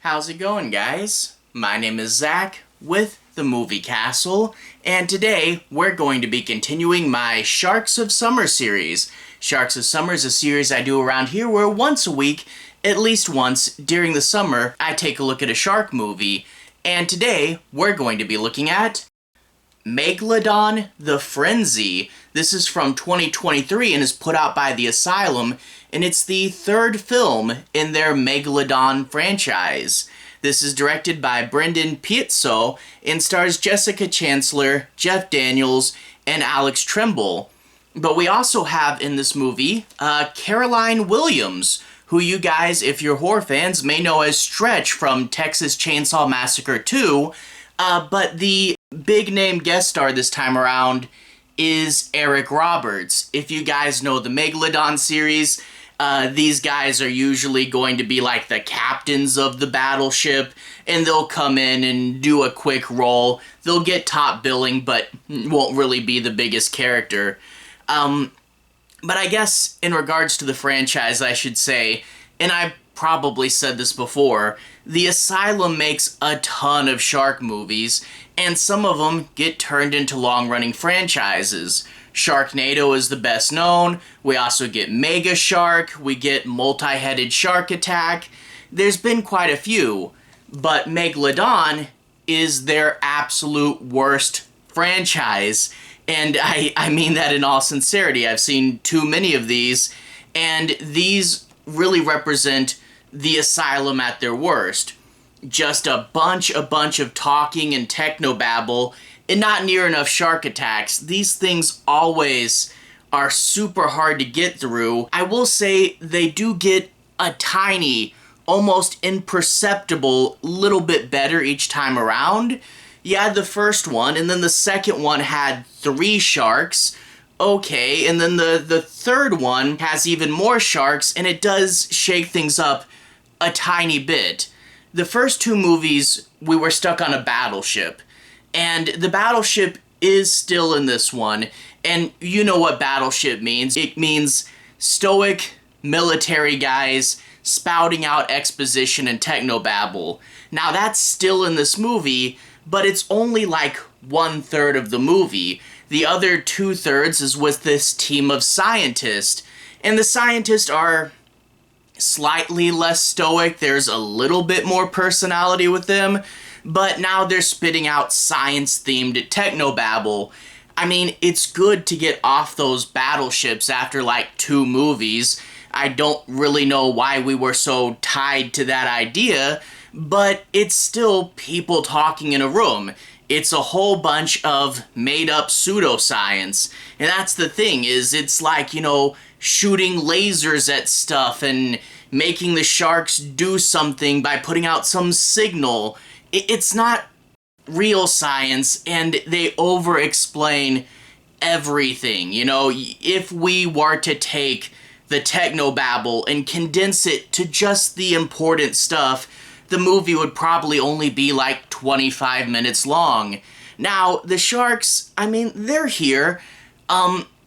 How's it going, guys? My name is Zach with the Movie Castle, and today we're going to be continuing my Sharks of Summer series. Sharks of Summer is a series I do around here where once a week, at least once during the summer, I take a look at a shark movie. And today we're going to be looking at Megalodon: The Frenzy. This is from 2023 and is put out by the Asylum, and it's the third film in their Megalodon franchise. This is directed by Brendan Petrizzo and stars Jessica Chancellor, Jeff Daniels, and Alex Trumble. But we also have in this movie Caroline Williams, who you guys, if you're horror fans, may know as Stretch from Texas Chainsaw Massacre 2, but the big name guest star this time around is Eric Roberts. If you guys know the Megalodon series, these guys are usually going to be like the captains of the battleship, and they'll come in and do a quick role. They'll get top billing, but won't really be the biggest character. But I guess in regards to the franchise, I should say, and I probably said this before, the Asylum makes a ton of shark movies, and some of them get turned into long-running franchises. Sharknado is the best known. We also get Mega Shark. We get Multi-Headed Shark Attack. There's been quite a few, but Megalodon is their absolute worst franchise. And I mean that in all sincerity. I've seen too many of these, and these really represent the Asylum at their worst. Just a bunch of talking and technobabble, and not near enough shark attacks. These things always are super hard to get through. I will say they do get a tiny, almost imperceptible little bit better each time around. You had the first one, and then the second one had 3 sharks. Okay, and then the third one has even more sharks, and it does shake things up a tiny bit. The first 2 movies, we were stuck on a battleship, and the battleship is still in this one, and you know what battleship means. It means stoic military guys spouting out exposition and technobabble. Now that's still in this movie, but it's only like 1/3 of the movie. The other 2/3 is with this team of scientists, and the scientists are slightly less stoic. There's a little bit more personality with them, but now they're spitting out science-themed technobabble. I mean, it's good to get off those battleships after like 2 movies. I don't really know why we were so tied to that idea, but it's still people talking in a room. It's a whole bunch of made-up pseudoscience. And that's the thing, is it's like, shooting lasers at stuff and making the sharks do something by putting out some signal. It's not real science, and they over-explain everything. If we were to take the technobabble and condense it to just the important stuff, the movie would probably only be like 25 minutes long. Now, the sharks, I mean, they're here.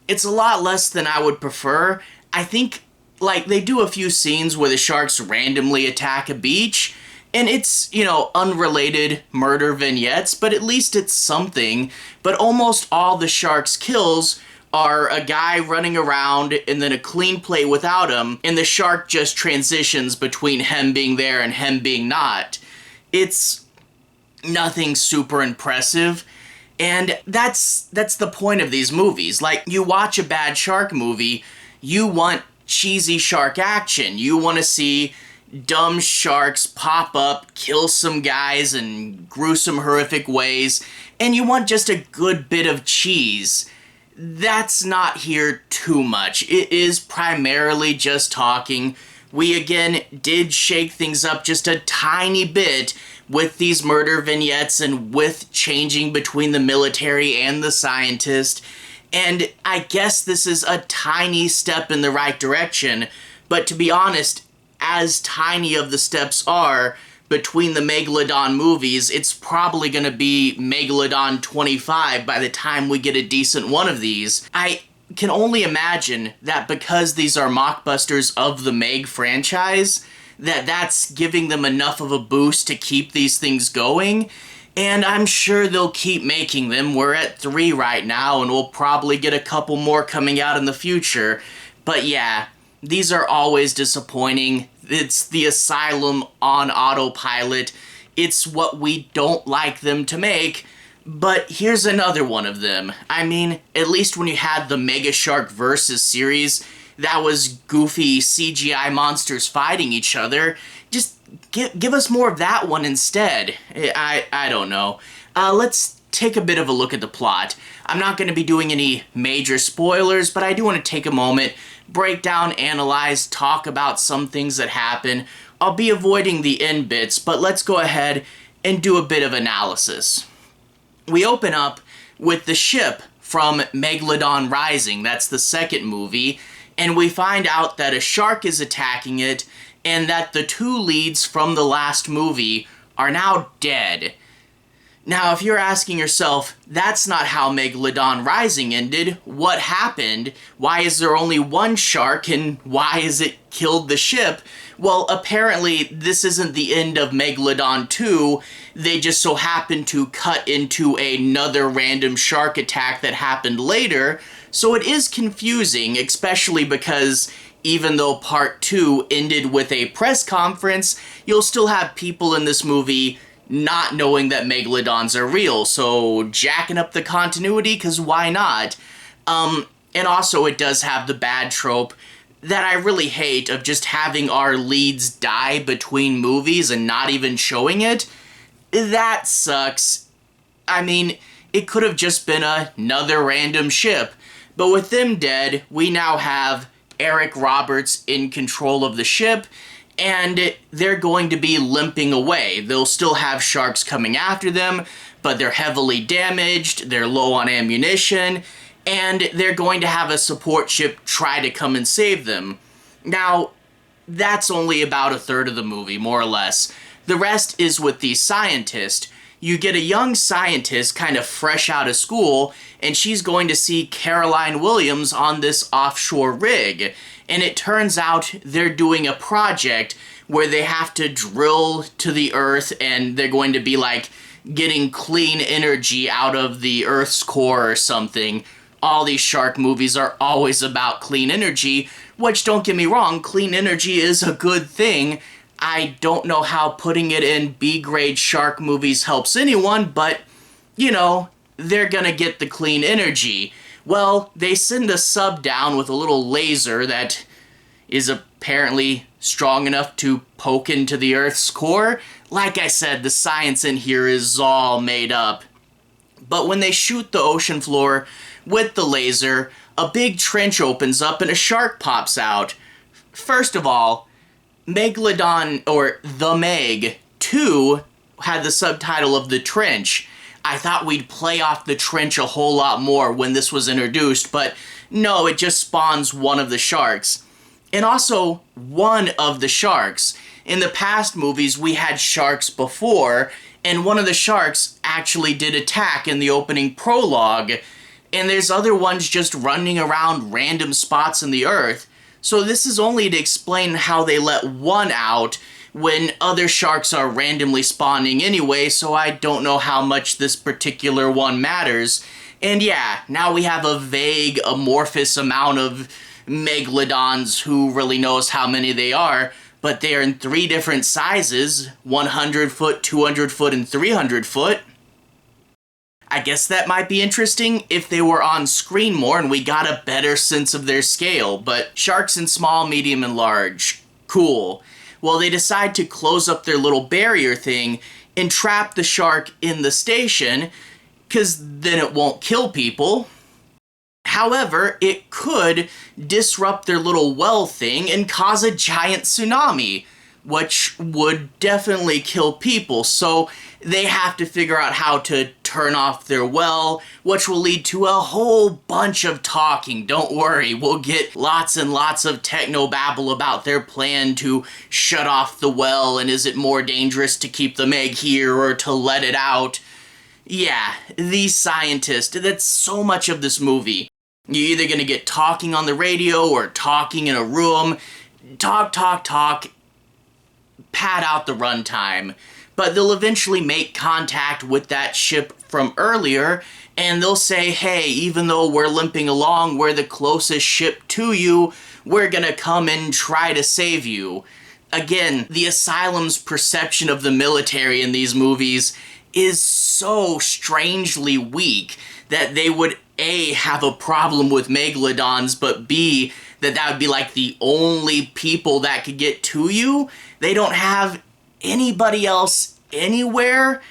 It's a lot less than I would prefer. I think, they do a few scenes where the sharks randomly attack a beach, and it's, unrelated murder vignettes, but at least it's something. But almost all the sharks' kills are a guy running around and then a clean play without him, and the shark just transitions between him being there and him being not. It's nothing super impressive, and that's the point of these movies. Like, you watch a bad shark movie, you want cheesy shark action. You want to see dumb sharks pop up, kill some guys in gruesome, horrific ways, and you want just a good bit of cheese. That's not here too much. It is primarily just talking. We again did shake things up just a tiny bit with these murder vignettes and with changing between the military and the scientist. And I guess this is a tiny step in the right direction, but to be honest, as tiny of the steps are between the Megalodon movies, it's probably going to be Megalodon 25 by the time we get a decent one of these. I can only imagine that because these are mockbusters of the Meg franchise, that's giving them enough of a boost to keep these things going. And I'm sure they'll keep making them. We're at 3 right now, and we'll probably get a couple more coming out in the future. But yeah, these are always disappointing. It's the Asylum on autopilot. It's what we don't like them to make. But here's another one of them. I mean, at least when you had the Mega Shark Versus series, that was goofy CGI monsters fighting each other. Just give us more of that one instead. I don't know. Let's take a bit of a look at the plot. I'm not going to be doing any major spoilers, but I do want to take a moment, break down, analyze, talk about some things that happen. I'll be avoiding the end bits, but let's go ahead and do a bit of analysis. We open up with the ship from Megalodon Rising, that's the second movie, and we find out that a shark is attacking it, and that the 2 leads from the last movie are now dead. Now, if you're asking yourself, that's not how Megalodon Rising ended, what happened? Why is there only 1 shark, and why is it killed the ship? Well, apparently, this isn't the end of Megalodon 2, they just so happened to cut into another random shark attack that happened later, so it is confusing, especially because even though part 2 ended with a press conference, you'll still have people in this movie not knowing that Megalodons are real, so jacking up the continuity, because why not? And also it does have the bad trope that I really hate of just having our leads die between movies and not even showing it. That sucks. I mean, it could have just been another random ship, but with them dead, we now have Eric Roberts in control of the ship, and they're going to be limping away. They'll still have sharks coming after them, but they're heavily damaged, they're low on ammunition, and they're going to have a support ship try to come and save them. Now, that's only about a third of the movie, more or less. The rest is with the scientist. You get a young scientist kind of fresh out of school, and she's going to see Caroline Williams on this offshore rig. And it turns out they're doing a project where they have to drill to the Earth, and they're going to be like getting clean energy out of the Earth's core or something. All these shark movies are always about clean energy, which, don't get me wrong, clean energy is a good thing. I don't know how putting it in B-grade shark movies helps anyone, but, you know, they're gonna get the clean energy. Well, they send a sub down with a little laser that is apparently strong enough to poke into the Earth's core. Like I said, the science in here is all made up. But when they shoot the ocean floor with the laser, a big trench opens up and a shark pops out. First of all, Megalodon, or The Meg 2, had the subtitle of The Trench. I thought we'd play off the trench a whole lot more when this was introduced, but no, it just spawns one of the sharks. And also, one of the sharks. In the past movies, we had sharks before, and one of the sharks actually did attack in the opening prologue, and there's other ones just running around random spots in the earth. So this is only to explain how they let one out when other sharks are randomly spawning anyway, so I don't know how much this particular one matters. And yeah, now we have a vague, amorphous amount of Megalodons, who really knows how many they are, but they are in 3 different sizes, 100 foot, 200 foot, and 300 foot. I guess that might be interesting if they were on screen more and we got a better sense of their scale, but sharks in small, medium, and large. Cool. Well, they decide to close up their little barrier thing and trap the shark in the station, because then it won't kill people. However, it could disrupt their little well thing and cause a giant tsunami, which would definitely kill people, so they have to figure out how to turn off their well, which will lead to a whole bunch of talking. Don't worry, we'll get lots and lots of technobabble about their plan to shut off the well, and is it more dangerous to keep the Meg here or to let it out? Yeah, these scientists, that's so much of this movie. You're either gonna get talking on the radio or talking in a room. Talk, talk, talk. pad out the runtime. But they'll eventually make contact with that ship from earlier, and they'll say, hey, even though we're limping along, we're the closest ship to you, we're gonna come and try to save you. Again, the Asylum's perception of the military in these movies is so strangely weak that they would A, have a problem with Megalodons, but B, that would be like the only people that could get to you. They don't have anybody else anywhere.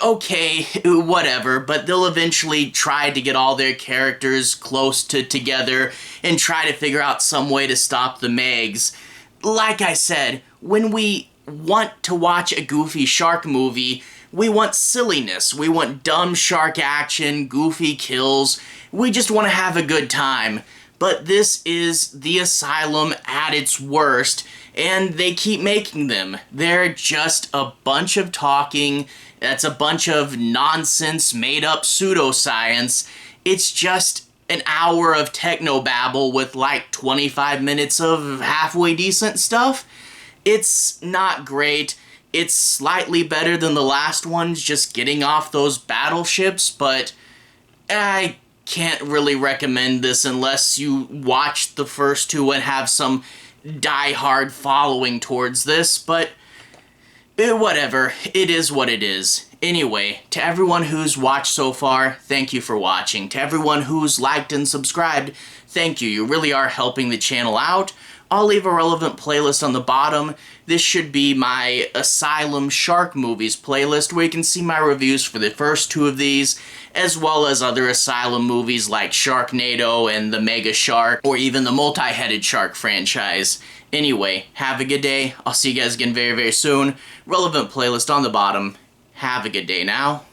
Okay, whatever, but they'll eventually try to get all their characters close to together and try to figure out some way to stop the Megs. Like I said, when we want to watch a goofy shark movie, we want silliness, we want dumb shark action, goofy kills, we just want to have a good time. But this is the Asylum at its worst, and they keep making them. They're just a bunch of talking, that's a bunch of nonsense, made-up pseudoscience. It's just an hour of technobabble with like 25 minutes of halfway decent stuff. It's not great. It's slightly better than the last ones, just getting off those battleships, but I can't really recommend this unless you watched the first two and have some die-hard following towards this, but whatever, it is what it is. Anyway, to everyone who's watched so far, thank you for watching. To everyone who's liked and subscribed, thank you. You really are helping the channel out. I'll leave a relevant playlist on the bottom. This should be my Asylum Shark Movies playlist, where you can see my reviews for the first two of these, as well as other Asylum movies like Sharknado and the Mega Shark, or even the Multi-Headed Shark franchise. Anyway, have a good day. I'll see you guys again very, very soon. Relevant playlist on the bottom. Have a good day now.